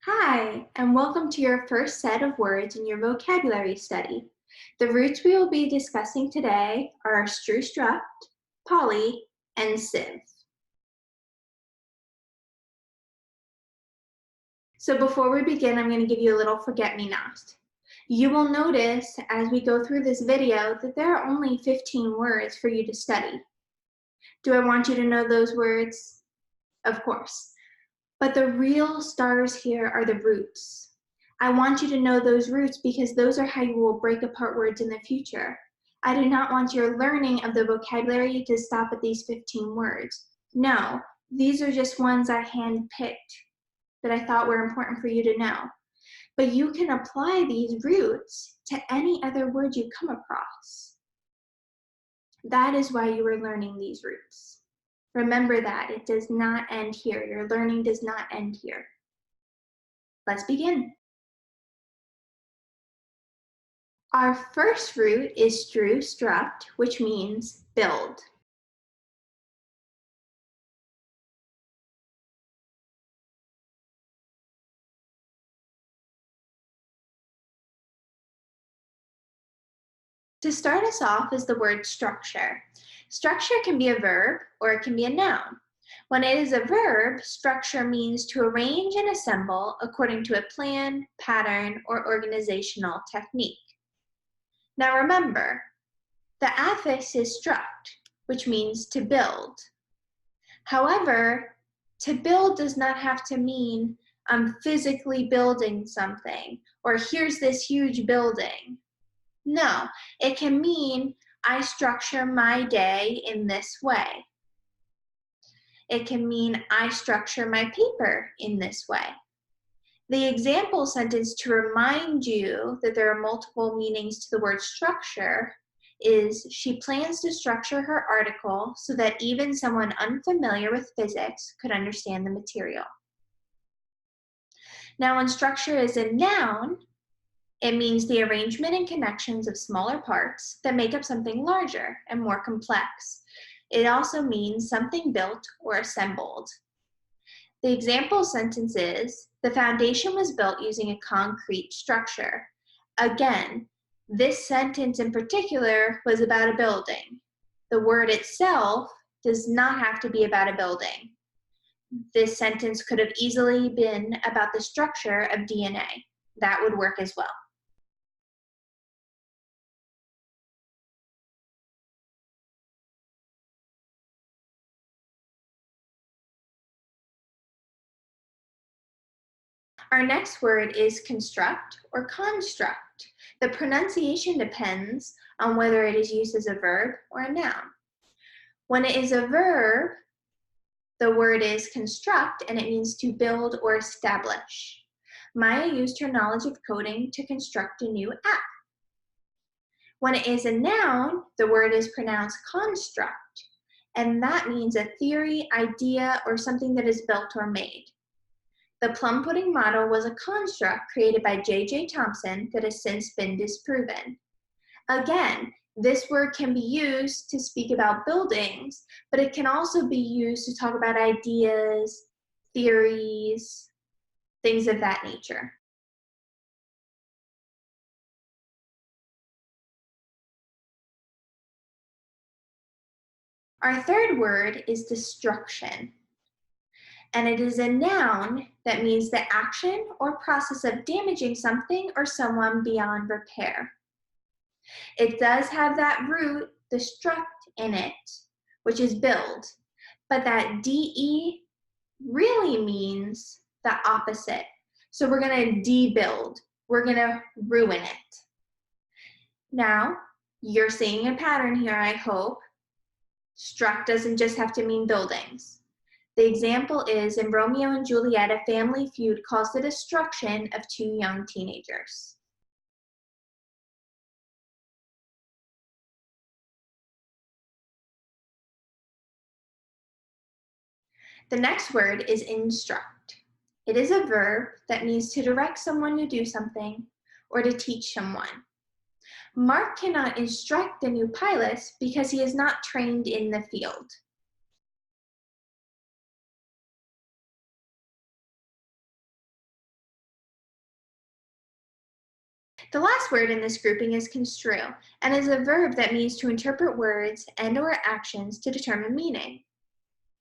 Hi, and welcome to your first set of words in your vocabulary study. The roots we will be discussing today are stru, struct, poli, and sieve. So before we begin, I'm going to give you a little forget-me-not. You will notice as we go through this video that there are only 15 words for you to study. Do I want you to know those words? Of course. But the real stars here are the roots. I want you to know those roots because those are how you will break apart words in the future. I do not want your learning of the vocabulary to stop at these 15 words. No, these are just ones I handpicked that I thought were important for you to know. But you can apply these roots to any other word you come across. That is why you are learning these roots. Remember that it does not end here. Your learning does not end here. Let's begin. Our first root is stru, struct, which means build. To start us off is the word structure. Structure can be a verb or it can be a noun. When it is a verb, structure means to arrange and assemble according to a plan, pattern, or organizational technique. Now remember, the affix is struct, which means to build. However, to build does not have to mean I'm physically building something or here's this huge building. No, it can mean I structure my day in this way. It can mean I structure my paper in this way. The example sentence to remind you that there are multiple meanings to the word structure is she plans to structure her article so that even someone unfamiliar with physics could understand the material. Now, when structure is a noun, it means the arrangement and connections of smaller parts that make up something larger and more complex. It also means something built or assembled. The example sentence is, the foundation was built using a concrete structure. Again, this sentence in particular was about a building. The word itself does not have to be about a building. This sentence could have easily been about the structure of DNA. That would work as well. Our next word is construct or construct. The pronunciation depends on whether it is used as a verb or a noun. When it is a verb, the word is construct and it means to build or establish. Maya used her knowledge of coding to construct a new app. When it is a noun, the word is pronounced construct, and that means a theory, idea, or something that is built or made. The plum pudding model was a construct created by J.J. Thomson that has since been disproven. Again, this word can be used to speak about buildings, but it can also be used to talk about ideas, theories, things of that nature. Our third word is destruction, and it is a noun that means the action or process of damaging something or someone beyond repair. It does have that root, the struct, in it, which is build, but that DE really means the opposite. So we're going to debuild. We're going to ruin it. Now, you're seeing a pattern here, I hope. Struct doesn't just have to mean buildings. The example is in Romeo and Juliet, a family feud caused the destruction of two young teenagers. The next word is instruct. It is a verb that means to direct someone to do something or to teach someone. Mark cannot instruct the new pilot because he is not trained in the field. The last word in this grouping is construe, and is a verb that means to interpret words and/or actions to determine meaning.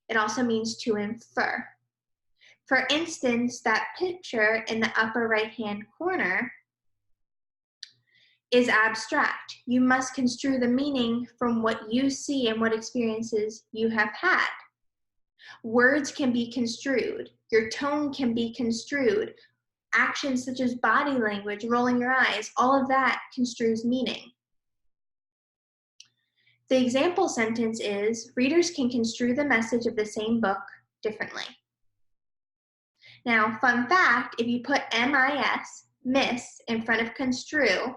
It also means to infer. For instance, that picture in the upper right-hand corner is abstract. You must construe the meaning from what you see and what experiences you have had. Words can be construed. Your tone can be construed. Actions such as body language, rolling your eyes, all of that construes meaning. The example sentence is, readers can construe the message of the same book differently. Now, fun fact, if you put MIS, miss, in front of construe,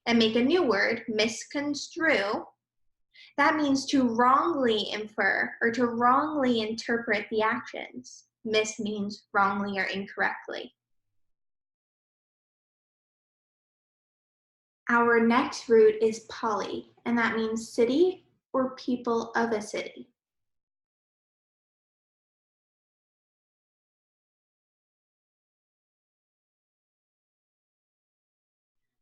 and make a new word, misconstrue, that means to wrongly infer or to wrongly interpret the actions. Miss means wrongly or incorrectly. Our next root is poli, and that means city or people of a city.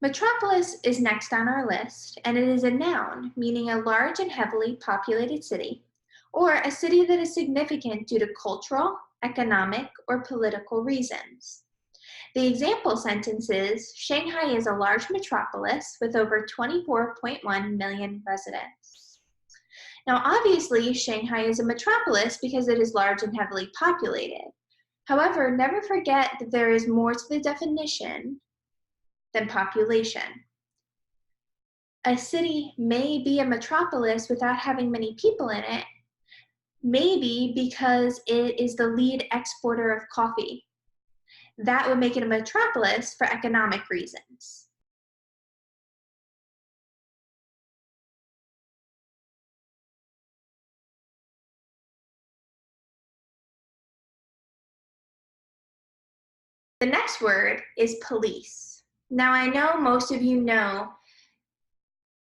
Metropolis is next on our list, and it is a noun meaning a large and heavily populated city, or a city that is significant due to cultural, economic, or political reasons. The example sentence is, Shanghai is a large metropolis with over 24.1 million residents. Now, obviously, Shanghai is a metropolis because it is large and heavily populated. However, never forget that there is more to the definition than population. A city may be a metropolis without having many people in it, maybe because it is the lead exporter of coffee. That would make it a metropolis for economic reasons. The next word is police. Now, I know most of you know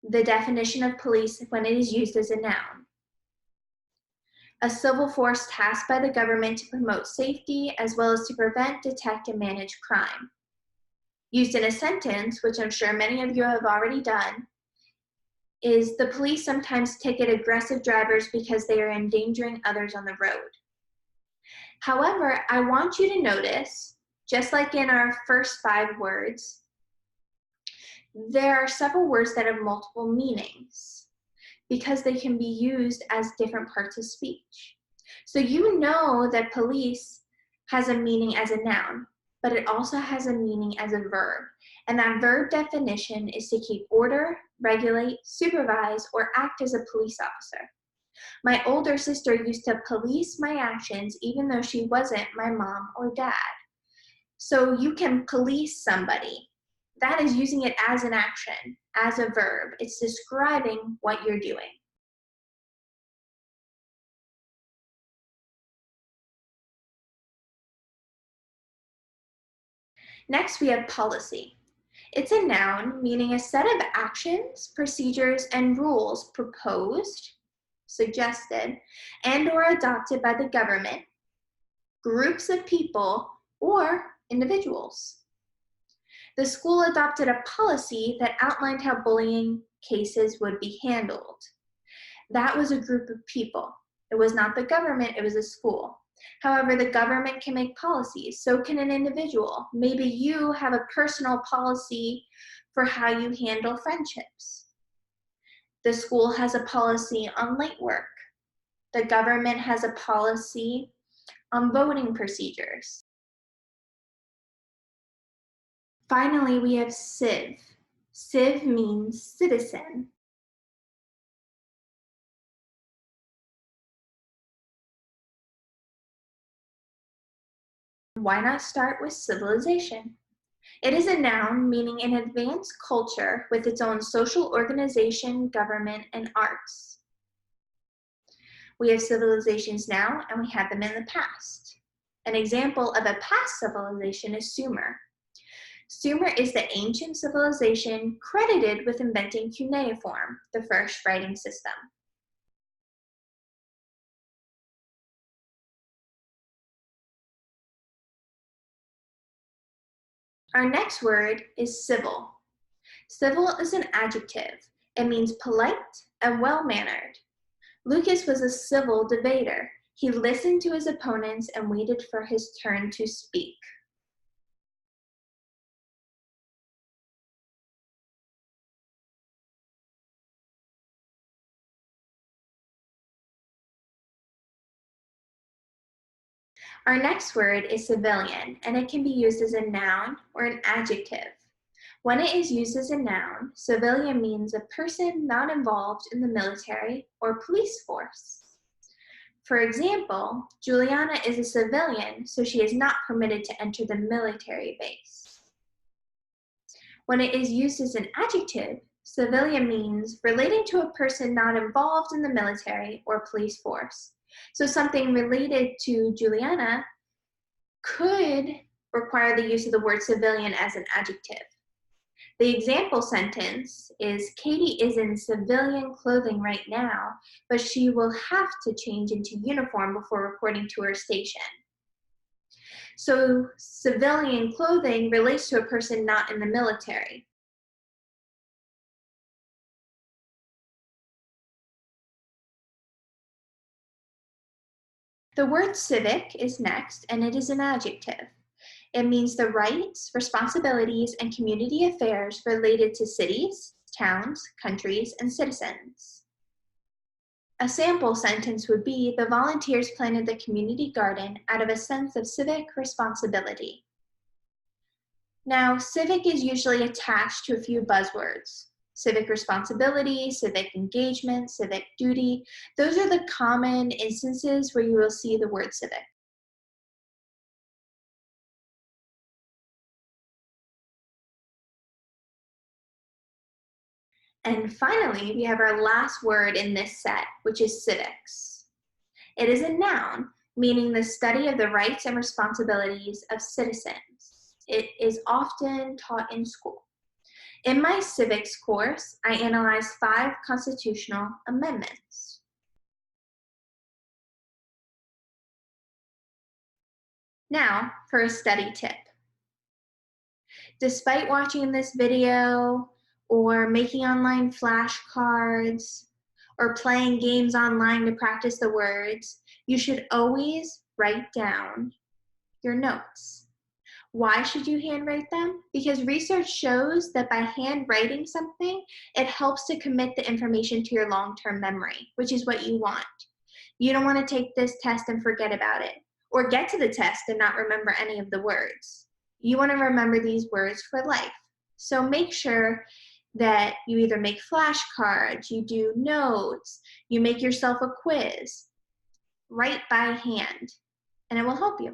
the definition of police when it is used as a noun. A civil force tasked by the government to promote safety as well as to prevent, detect, and manage crime. Used in a sentence, which I'm sure many of you have already done, is the police sometimes ticket aggressive drivers because they are endangering others on the road. However, I want you to notice, just like in our first 5 words, there are several words that have multiple meanings because they can be used as different parts of speech. So you know that police has a meaning as a noun, but it also has a meaning as a verb. And that verb definition is to keep order, regulate, supervise, or act as a police officer. My older sister used to police my actions even though she wasn't my mom or dad. So you can police somebody. That is using it as an action, as a verb. It's describing what you're doing. Next, we have policy. It's a noun meaning a set of actions, procedures, and rules proposed, suggested, and/or adopted by the government, groups of people, or individuals. The school adopted a policy that outlined how bullying cases would be handled. That was a group of people. It was not the government, it was a school. However, the government can make policies, so can an individual. Maybe you have a personal policy for how you handle friendships. The school has a policy on late work. The government has a policy on voting procedures. Finally, we have civ. Civ means citizen. Why not start with civilization? It is a noun meaning an advanced culture with its own social organization, government, and arts. We have civilizations now, and we had them in the past. An example of a past civilization is Sumer. Sumer is the ancient civilization credited with inventing cuneiform, the first writing system. Our next word is civil. Civil is an adjective. It means polite and well-mannered. Lucas was a civil debater. He listened to his opponents and waited for his turn to speak. Our next word is civilian, and it can be used as a noun or an adjective. When it is used as a noun, civilian means a person not involved in the military or police force. For example, Juliana is a civilian, so she is not permitted to enter the military base. When it is used as an adjective, civilian means relating to a person not involved in the military or police force. So something related to Juliana could require the use of the word civilian as an adjective. The example sentence is, Katie is in civilian clothing right now, but she will have to change into uniform before reporting to her station. So civilian clothing relates to a person not in the military. The word civic is next, and it is an adjective. It means the rights, responsibilities, and community affairs related to cities, towns, countries, and citizens. A sample sentence would be, the volunteers planted the community garden out of a sense of civic responsibility. Now, civic is usually attached to a few buzzwords. Civic responsibility, civic engagement, civic duty. Those are the common instances where you will see the word civic. And finally, we have our last word in this set, which is civics. It is a noun, meaning the study of the rights and responsibilities of citizens. It is often taught in school. In my civics course, I analyzed 5 constitutional amendments. Now, for a study tip. Despite watching this video, or making online flashcards, or playing games online to practice the words, you should always write down your notes. Why should you handwrite them? Because research shows that by handwriting something, it helps to commit the information to your long-term memory, which is what you want. You don't want to take this test and forget about it, or get to the test and not remember any of the words. You want to remember these words for life. So make sure that you either make flashcards, you do notes, you make yourself a quiz. Write by hand, and it will help you.